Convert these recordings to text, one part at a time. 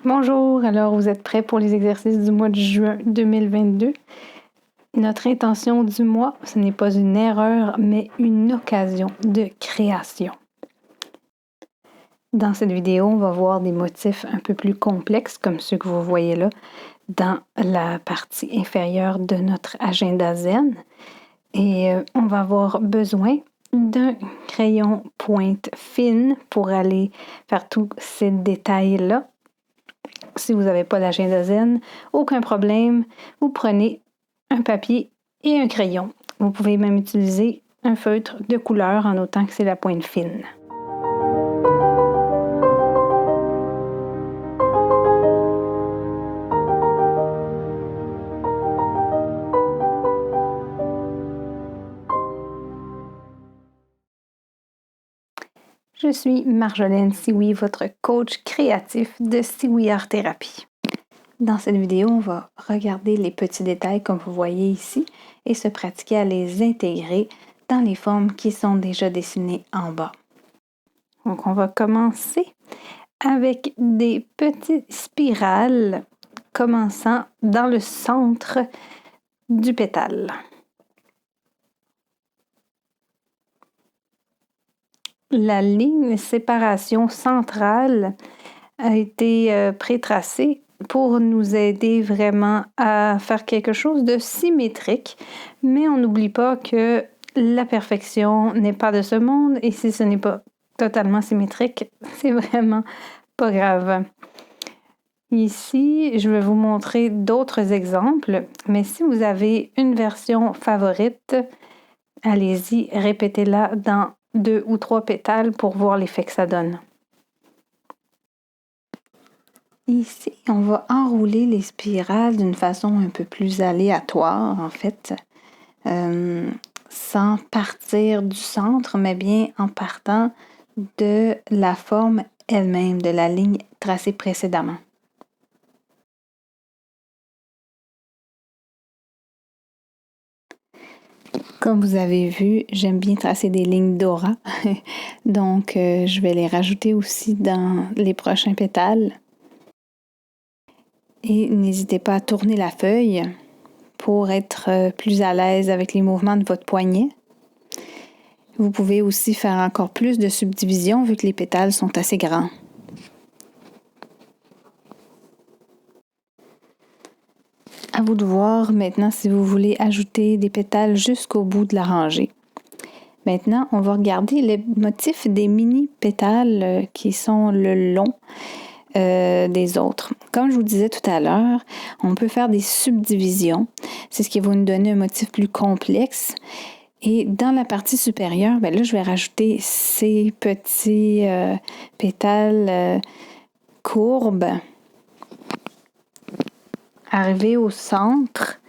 Bonjour, alors vous êtes prêts pour les exercices du mois de juin 2022? Notre intention du mois, ce n'est pas une erreur, mais une occasion de création. Dans cette vidéo, on va voir des motifs un peu plus complexes, comme ceux que vous voyez là, dans la partie inférieure de notre agenda zen. Et on va avoir besoin d'un crayon pointe fine pour aller faire tous ces détails-là. Si vous n'avez pas d'agenda zen, aucun problème, vous prenez un papier et un crayon. Vous pouvez même utiliser un feutre de couleur en autant que c'est la pointe fine. Je suis Marjolaine Sioui, votre coach créatif de Sioui Art Thérapie. Dans cette vidéo, on va regarder les petits détails comme vous voyez ici et se pratiquer à les intégrer dans les formes qui sont déjà dessinées en bas. Donc, on va commencer avec des petites spirales commençant dans le centre du pétale. La ligne de séparation centrale a été pré-tracée pour nous aider vraiment à faire quelque chose de symétrique, mais on n'oublie pas que la perfection n'est pas de ce monde et si ce n'est pas totalement symétrique, c'est vraiment pas grave. Ici, je vais vous montrer d'autres exemples, mais si vous avez une version favorite, allez-y, répétez-la dans 2 ou 3 pétales pour voir l'effet que ça donne. Ici, on va enrouler les spirales d'une façon un peu plus aléatoire, en fait, sans partir du centre, mais bien en partant de la forme elle-même, de la ligne tracée précédemment. Comme vous avez vu, j'aime bien tracer des lignes d'aura, donc je vais les rajouter aussi dans les prochains pétales. Et n'hésitez pas à tourner la feuille pour être plus à l'aise avec les mouvements de votre poignet. Vous pouvez aussi faire encore plus de subdivision vu que les pétales sont assez grands. À vous de voir maintenant si vous voulez ajouter des pétales jusqu'au bout de la rangée. Maintenant, on va regarder les motifs des mini-pétales qui sont le long des autres. Comme je vous disais tout à l'heure, on peut faire des subdivisions. C'est ce qui va nous donner un motif plus complexe. Et dans la partie supérieure, là, je vais rajouter ces petits pétales courbes. Arrivé au centre,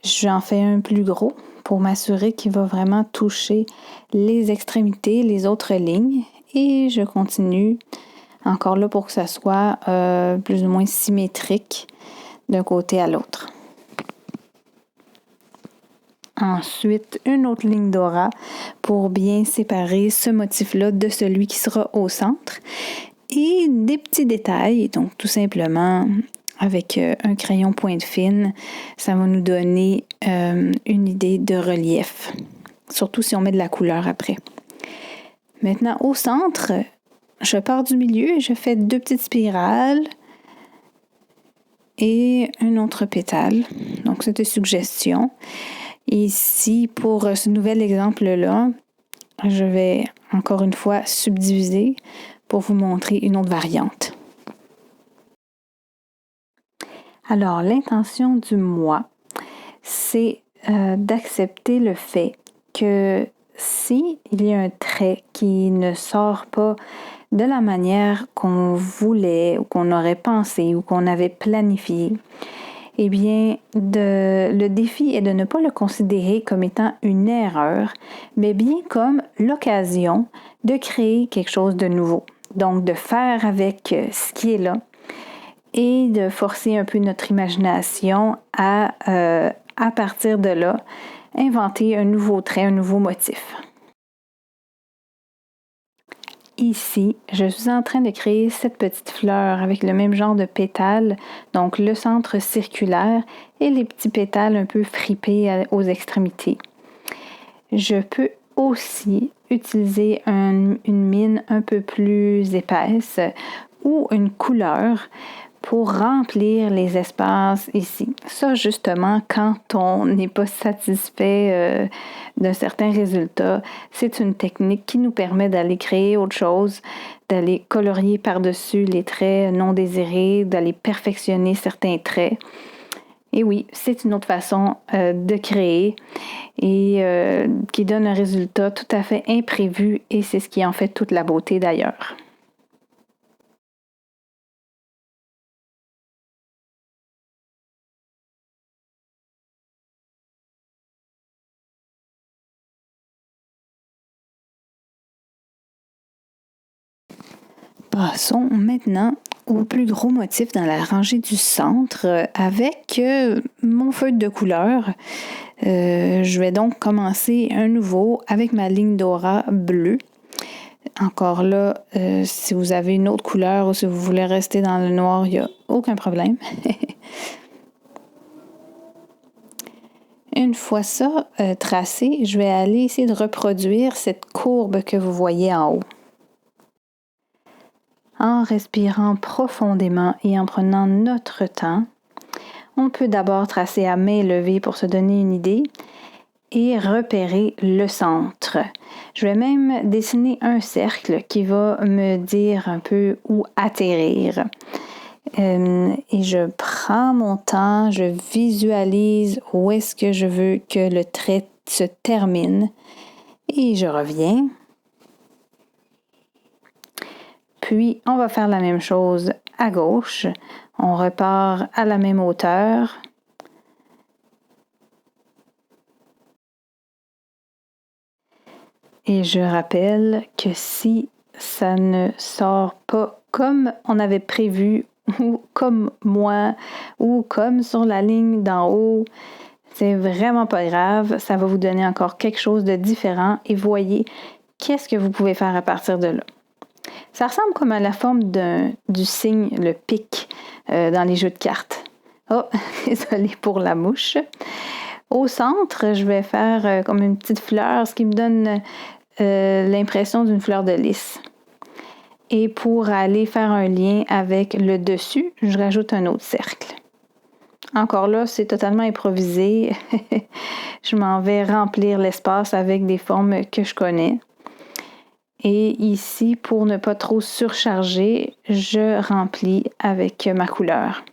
j'en fais un plus gros pour m'assurer qu'il va vraiment toucher les extrémités, les autres lignes. Et je continue encore là pour que ça soit plus ou moins symétrique d'un côté à l'autre. Ensuite, une autre ligne d'aura pour bien séparer ce motif-là de celui qui sera au centre. Et des petits détails, donc tout simplement avec un crayon pointe fine, ça va nous donner une idée de relief, surtout si on met de la couleur après. Maintenant, au centre, je pars du milieu et je fais 2 petites spirales et un autre pétale. Donc, c'est une suggestion. Ici, pour ce nouvel exemple-là, je vais encore une fois subdiviser pour vous montrer une autre variante. Alors, l'intention du mois, c'est d'accepter le fait que si il y a un trait qui ne sort pas de la manière qu'on voulait ou qu'on aurait pensé ou qu'on avait planifié, eh bien, le défi est de ne pas le considérer comme étant une erreur, mais bien comme l'occasion de créer quelque chose de nouveau. Donc, de faire avec ce qui est là et de forcer un peu notre imagination à partir de là, inventer un nouveau trait, un nouveau motif. Ici, je suis en train de créer cette petite fleur avec le même genre de pétales, donc le centre circulaire et les petits pétales un peu fripés aux extrémités. Je peux aussi utiliser une mine un peu plus épaisse ou une couleur pour remplir les espaces ici. Ça, justement, quand on n'est pas satisfait d'un certain résultat, c'est une technique qui nous permet d'aller créer autre chose, d'aller colorier par-dessus les traits non désirés, d'aller perfectionner certains traits. Et oui, c'est une autre façon de créer et qui donne un résultat tout à fait imprévu et c'est ce qui en fait toute la beauté d'ailleurs. Passons maintenant au plus gros motif dans la rangée du centre avec mon feutre de couleur. Je vais donc commencer un nouveau avec ma ligne d'aura bleue. Encore là, si vous avez une autre couleur ou si vous voulez rester dans le noir, il n'y a aucun problème. Une fois ça tracé, je vais aller essayer de reproduire cette courbe que vous voyez en haut. En respirant profondément et en prenant notre temps, on peut d'abord tracer à main levée pour se donner une idée et repérer le centre. Je vais même dessiner un cercle qui va me dire un peu où atterrir. Et je prends mon temps, je visualise où est-ce que je veux que le trait se termine et je reviens. Puis, on va faire la même chose à gauche. On repart à la même hauteur. Et je rappelle que si ça ne sort pas comme on avait prévu, ou comme moi, ou comme sur la ligne d'en haut, c'est vraiment pas grave. Ça va vous donner encore quelque chose de différent et voyez qu'est-ce que vous pouvez faire à partir de là. Ça ressemble comme à la forme du signe, le pic, dans les jeux de cartes. Oh, désolée pour la mouche. Au centre, je vais faire comme une petite fleur, ce qui me donne l'impression d'une fleur de lys. Et pour aller faire un lien avec le dessus, je rajoute un autre cercle. Encore là, c'est totalement improvisé. Je m'en vais remplir l'espace avec des formes que je connais. Et ici, pour ne pas trop surcharger, je remplis avec ma couleur.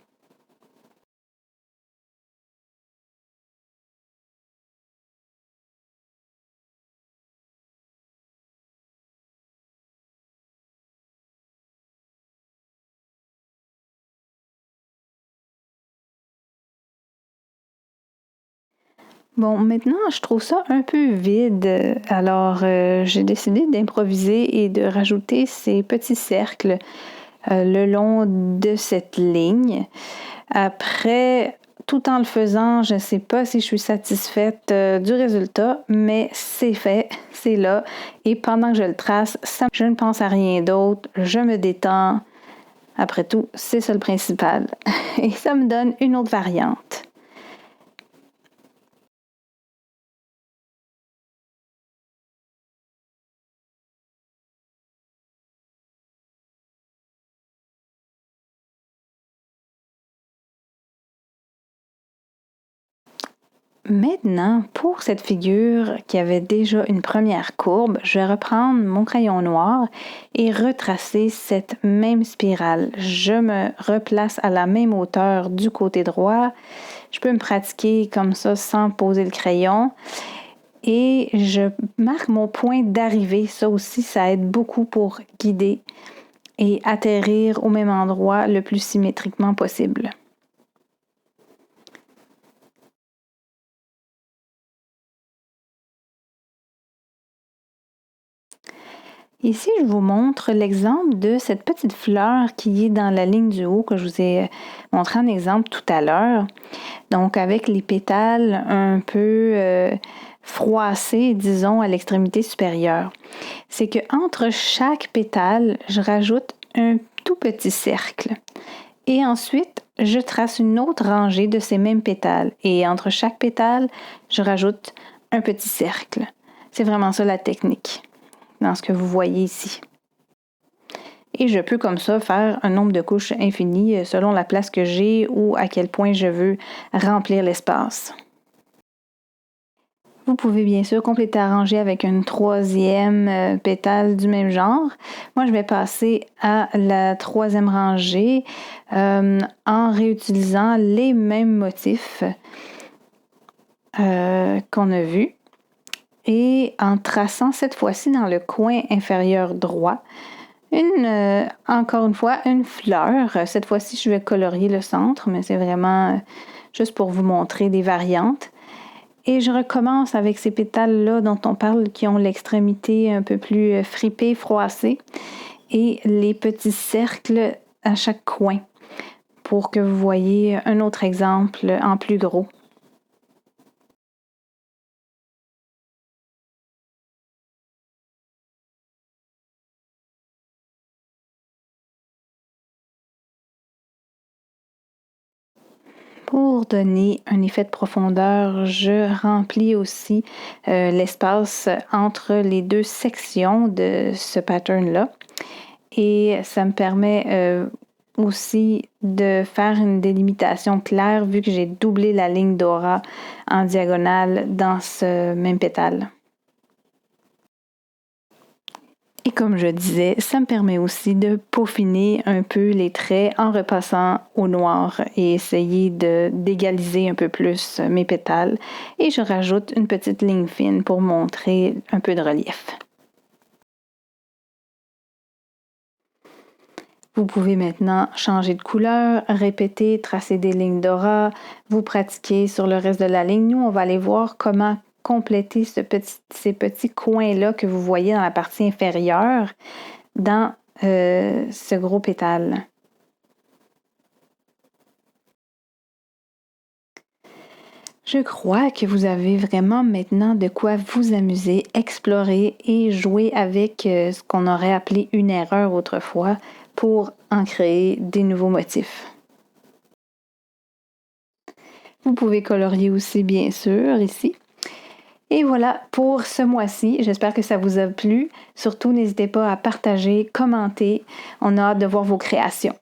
Bon, maintenant, je trouve ça un peu vide. Alors, j'ai décidé d'improviser et de rajouter ces petits cercles le long de cette ligne. Après, tout en le faisant, je ne sais pas si je suis satisfaite du résultat, mais c'est fait, c'est là. Et pendant que je le trace, je ne pense à rien d'autre, je me détends. Après tout, c'est ça le principal. Et ça me donne une autre variante. Maintenant, pour cette figure qui avait déjà une première courbe, je vais reprendre mon crayon noir et retracer cette même spirale. Je me replace à la même hauteur du côté droit. Je peux me pratiquer comme ça sans poser le crayon. Et je marque mon point d'arrivée. Ça aussi, ça aide beaucoup pour guider et atterrir au même endroit le plus symétriquement possible. Ici, je vous montre l'exemple de cette petite fleur qui est dans la ligne du haut que je vous ai montré en exemple tout à l'heure. Donc, avec les pétales un peu froissé, disons, à l'extrémité supérieure. C'est qu'entre chaque pétale, je rajoute un tout petit cercle. Et ensuite, je trace une autre rangée de ces mêmes pétales. Et entre chaque pétale, je rajoute un petit cercle. C'est vraiment ça la technique, dans ce que vous voyez ici. Et je peux comme ça faire un nombre de couches infini selon la place que j'ai ou à quel point je veux remplir l'espace. Vous pouvez bien sûr compléter à ranger avec une troisième pétale du même genre. Moi, je vais passer à la troisième rangée en réutilisant les mêmes motifs qu'on a vus et en traçant cette fois-ci dans le coin inférieur droit encore une fois, une fleur. Cette fois-ci, je vais colorier le centre, mais c'est vraiment juste pour vous montrer des variantes. Et je recommence avec ces pétales-là dont on parle, qui ont l'extrémité un peu plus fripée, froissée, et les petits cercles à chaque coin pour que vous voyez un autre exemple en plus gros. Pour donner un effet de profondeur, je remplis aussi l'espace entre les deux sections de ce pattern-là. Et ça me permet aussi de faire une délimitation claire vu que j'ai doublé la ligne d'aura en diagonale dans ce même pétale. Et comme je disais, ça me permet aussi de peaufiner un peu les traits en repassant au noir et essayer d'égaliser un peu plus mes pétales. Et je rajoute une petite ligne fine pour montrer un peu de relief. Vous pouvez maintenant changer de couleur, répéter, tracer des lignes d'aura, vous pratiquer sur le reste de la ligne. Nous, on va aller voir comment compléter ces petits coins-là que vous voyez dans la partie inférieure dans ce gros pétale. Je crois que vous avez vraiment maintenant de quoi vous amuser, explorer et jouer avec ce qu'on aurait appelé une erreur autrefois pour en créer des nouveaux motifs. Vous pouvez colorier aussi, bien sûr, ici. Et voilà pour ce mois-ci. J'espère que ça vous a plu. Surtout, n'hésitez pas à partager, commenter. On a hâte de voir vos créations.